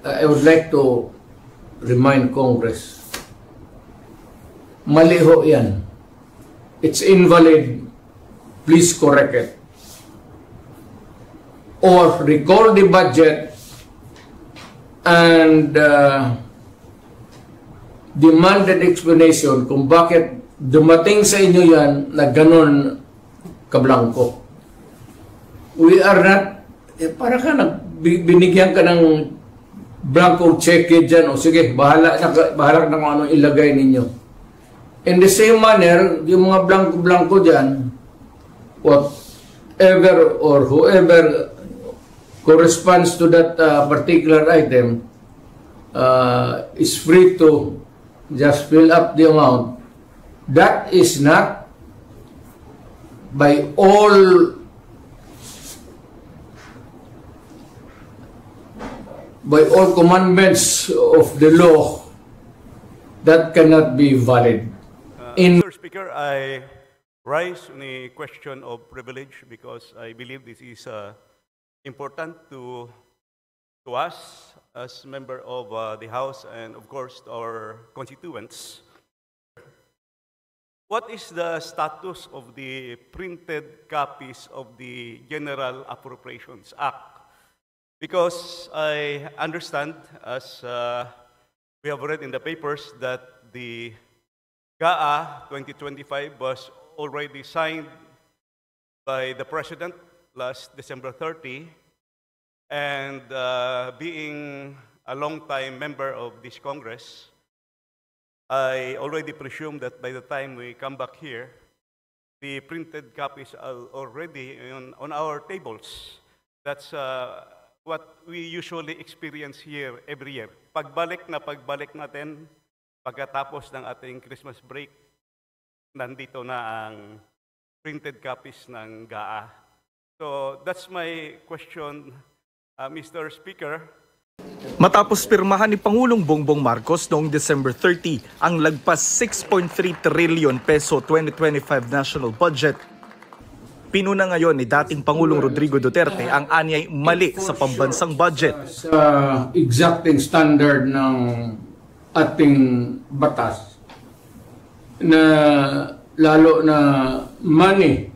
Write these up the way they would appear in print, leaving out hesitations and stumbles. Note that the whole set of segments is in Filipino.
I would like to remind Congress, mali ho yan. It's invalid. Please correct it. Or recall the budget and demand an explanation kung bakit dumating sa inyo yan na ganon kablangko. We are not, para ka binigyan ka ng blanco check dyan, o sige, bahala na kung anong ilagay ninyo. In the same manner, yung mga blanco-blanco dyan, whatever or whoever corresponds to that particular item is free to just fill up the amount. That is not by all commandments of the law, that cannot be valid. Mr. Speaker, I rise on a question of privilege because I believe this is important to us as member of the House and of course to our constituents. What is the status of the printed copies of the General Appropriations Act? Because I understand, as we have read in the papers, that the GAA 2025 was already signed by the President last December 30, and being a long-time member of this Congress, I already presume that by the time we come back here, the printed copies are already on our tables. That's what we usually experience here every year. Pagbalik natin, pagkatapos ng ating Christmas break, nandito na ang printed copies ng GAA. So that's my question, Mr. Speaker. Matapos pirmahan ni Pangulong Bongbong Marcos noong December 30 ang lagpas 6.3 trillion peso 2025 national budget, pinuna ngayon ni dating Pangulong Rodrigo Duterte ang anyay mali sa pambansang budget. Sa exacting standard ng ating batas na lalo na money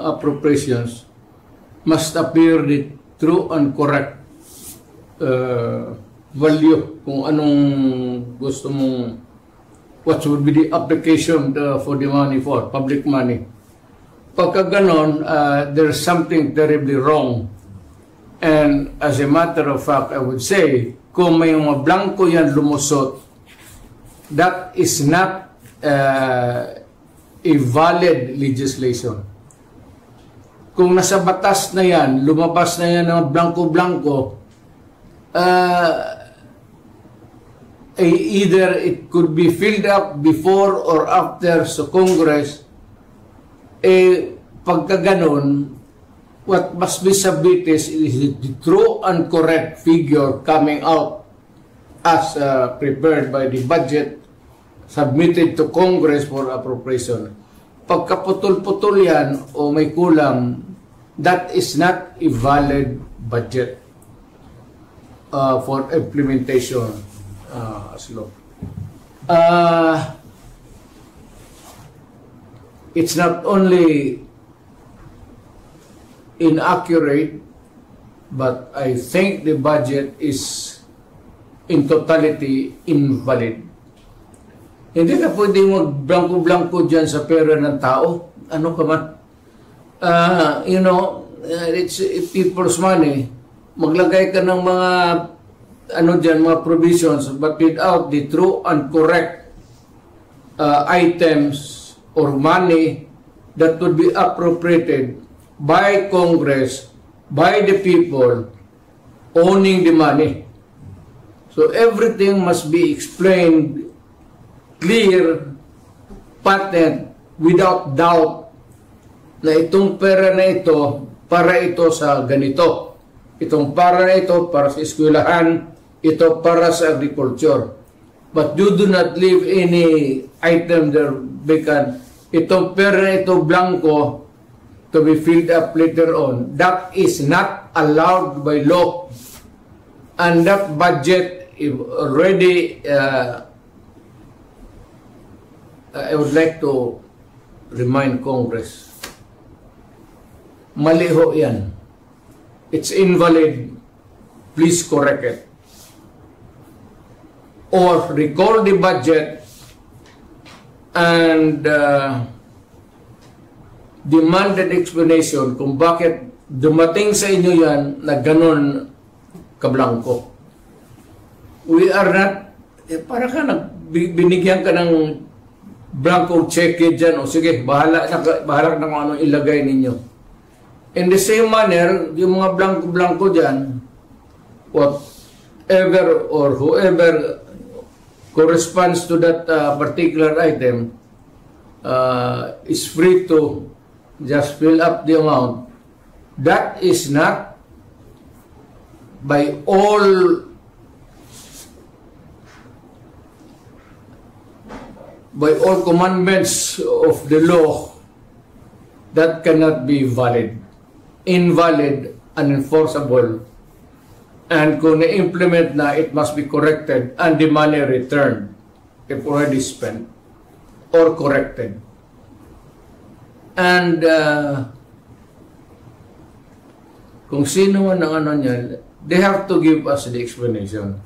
appropriations must appear the true and correct value, kung anong gusto mong, what would be the application for the money for, public money. Pagka ganon, there's something terribly wrong. And as a matter of fact, I would say, kung may mga blanco yan lumusot, that is not a valid legislation. Kung nasa batas na yan, lumabas na yan ng blanco-blanco, either it could be filled up before or after sa Congress, pagka ganon, what must be submitted is the true and correct figure coming out as prepared by the budget submitted to Congress for appropriation. Pagka putol-putol yan o may kulang, that is not a valid budget for implementation as law. It's not only inaccurate, but I think the budget is in totality invalid. Hindi ka pwedeng mag-blanco-blanco dyan sa pera ng tao. Ano ka man? It's people's money. Maglagay ka ng mga mga provisions, but without the true and correct items or money that would be appropriated by Congress, by the people owning the money. So everything must be explained clear, patent, without doubt na itong pera na ito para ito sa ganito. Itong para na ito para sa eskwelahan, ito para sa agriculture. But you do not leave any item there vacant. Itong pera na ito blanco to be filled up later on. That is not allowed by law. And that budget is already, I would like to remind Congress, mali ho yan. It's invalid. Please correct it. Or recall the budget and demand an explanation kung bakit dumating sa inyo yan na ganun kablangko. We are not, para ka binigyan ka ng blanco cheque dyan, o sige, bahala na kung anong ilagay ninyo. In the same manner, yung mga blanco-blanco dyan, whatever or whoever corresponds to that particular item is free to just fill up the amount. That is not by all commandments of the law, that cannot be valid, invalid, unenforceable, and kung na-implement na, it must be corrected and the money returned if already spent or corrected. And kung sino man ang ano niyan, they have to give us the explanation.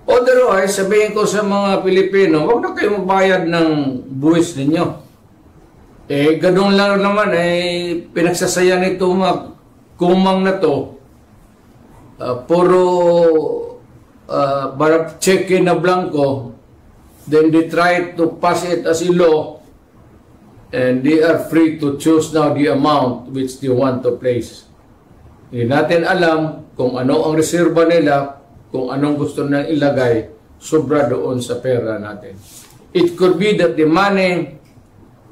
Otherwise, sabihin ko sa mga Pilipino, huwag na kayo magbayad ng buwis ninyo. Ganun lang naman, pinagsasaya nito mga kumang na to, puro cheque na blanco, then they try to pass it as a law, and they are free to choose now the amount which they want to place. Hindi natin alam kung ano ang reserba nila, kung anong gusto na ilagay, sobra doon sa pera natin. It could be that the money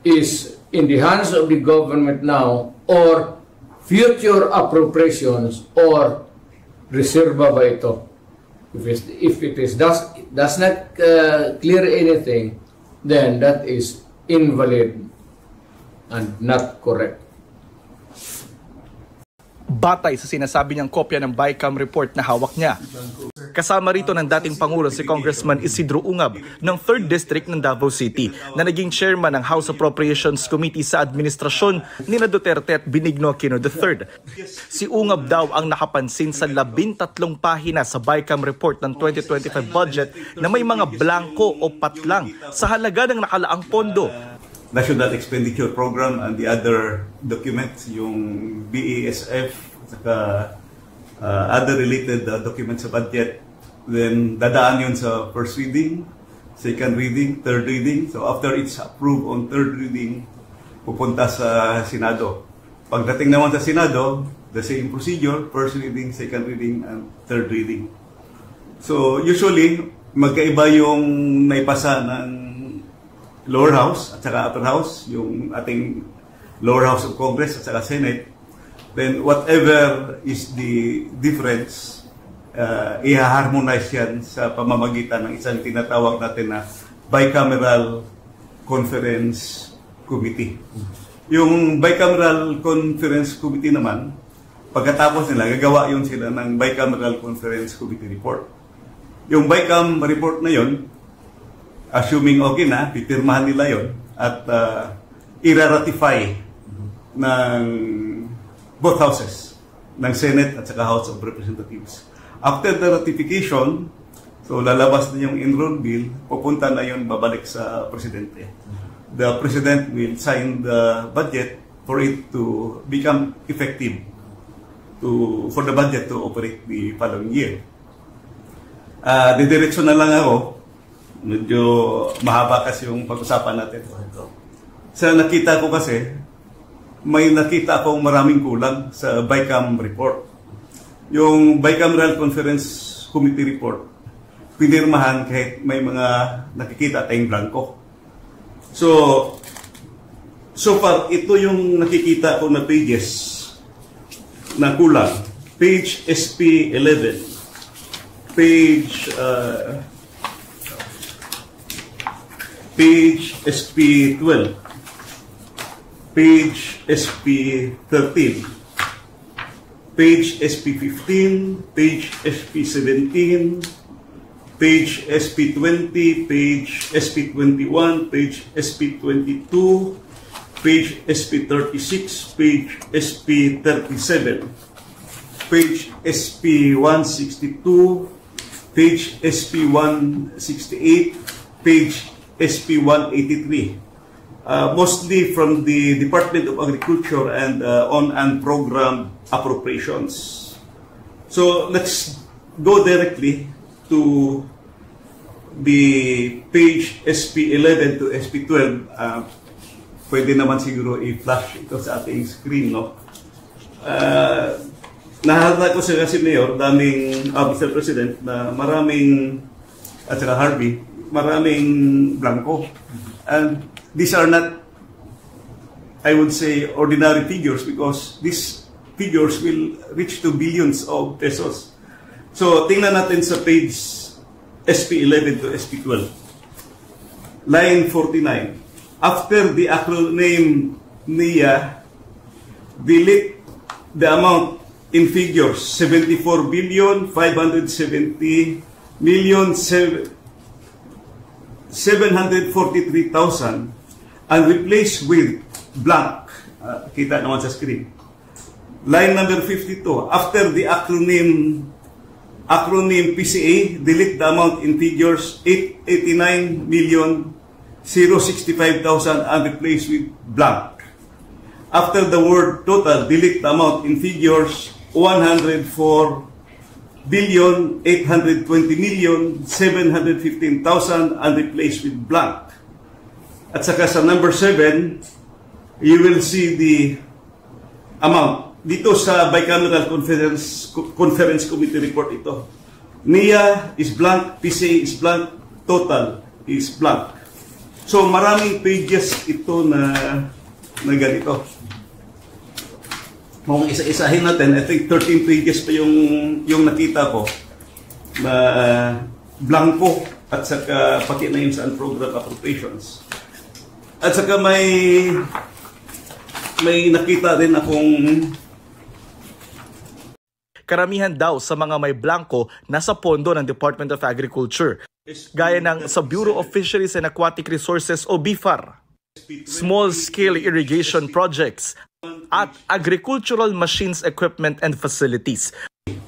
is in the hands of the government now, or future appropriations, or reserva ba ito? If it does not clear anything, then that is invalid and not correct. Batay sa sinasabi niyang kopya ng BICAM report na hawak niya. Kasama rito ng dating Pangulo si Congressman Isidro Ungab ng 3rd District ng Davao City na naging chairman ng House Appropriations Committee sa administrasyon ni Duterte at Benigno Aquino III. Si Ungab daw ang nakapansin sa 13 pahina sa BICAM report ng 2025 budget na may mga blanco o patlang sa halaga ng nakalaang pondo. National Expenditure Program and the other documents, yung BESF, saka other related documents sa budget, then dadaan yun sa first reading, second reading, third reading. So after it's approved on third reading, pupunta sa Senado. Pagdating naman sa Senado, the same procedure, first reading, second reading, and third reading. So usually, magkaiba yung naipasa ng lower house at saka upper house, yung ating lower house of Congress at saka Senate. Then whatever is the difference, i-harmonize yan sa pamamagitan ng isang tinatawag natin na Bicameral Conference Committee. Yung Bicameral Conference Committee naman, pagkatapos nila, gagawa yun sila ng Bicameral Conference Committee report. Yung Bicam report na yun, assuming okay na, pipirmahan nila yon at ira-ratify ng both houses, ng Senate at saka House of Representatives. After the ratification, so lalabas na yung enrolled bill, pupunta na yun babalik sa Presidente. The President will sign the budget for it to become effective, for the budget to operate the following year. Didiretso na lang ako. Medyo mahaba kasi yung pag-usapan natin. Sa nakita ko kasi, may nakita akong maraming kulang sa BICAM report. Yung Bicameral Conference Committee report, pinirmahan kahit may mga nakikita tayong blanco. So far, ito yung nakikita ko na pages na kulang. Page SP 11, page SP 12, page SP 13, page SP15, page SP17, page SP20, page SP21, page SP22, page SP36, page SP37, page SP162, page SP168, page SP183. Mostly from the Department of Agriculture and on and program appropriations. So let's go directly to the page SP11 to SP12. Pwede naman siguro i-flash ito sa ating screen, no? Nahalata ko sa kasi Mayor, Mr. President, na maraming, at saka Harvey, maraming blanco. And these are not, I would say, ordinary figures because these figures will reach to billions of pesos. So, tingnan natin sa page SP11 to SP12. Line 49. After the acronym NIA, delete the amount in figures 74,570,743,000 and replace with blank. Kita naman sa screen. Line number 52. After the acronym PCA, delete the amount in figures 889,065,000 and replace with blank. After the word total, delete the amount in figures 104,820,715,000 and replace with blank. At saka sa number 7, you will see the amount. Dito sa Bicameral Conference Committee report ito. NIA is blank, PCA is blank, total is blank. So maraming pages ito na ganito. Kung isa-isahin natin, I think 13 pages pa yung nakita ko na blanco at saka pati na yun sa program appropriations. At saka may nakita din akong karamihan daw sa mga may blanco nasa pondo ng Department of Agriculture, gaya ng sa Bureau of Fisheries and Aquatic Resources o BIFAR, small-scale irrigation projects, at agricultural machines, equipment, and facilities.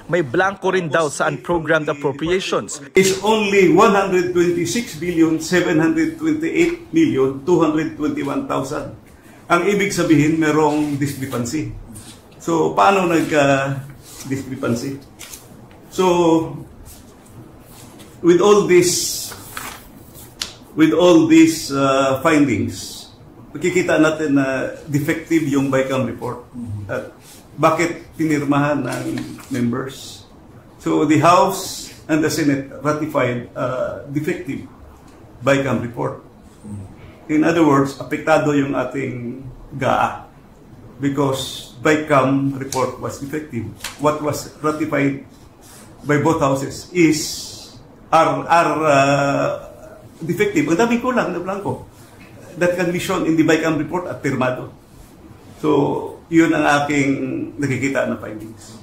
May blanco rin daw sa unprogrammed appropriations. Is only 126,728,221,000. Ang ibig sabihin, merong discrepancy. So, paano discrepancy? So, with all these findings, makikita natin na defective yung BICAM report. At bakit pinirmahan ng members? So, the House and the Senate ratified defective BICAM report. In other words, apektado yung ating GAA because BICAM report was defective. What was ratified by both houses are defective. Ang daming kulang na blanco that can be shown in the BICAM report at pirmado. So, yun ang aking nakikita na findings.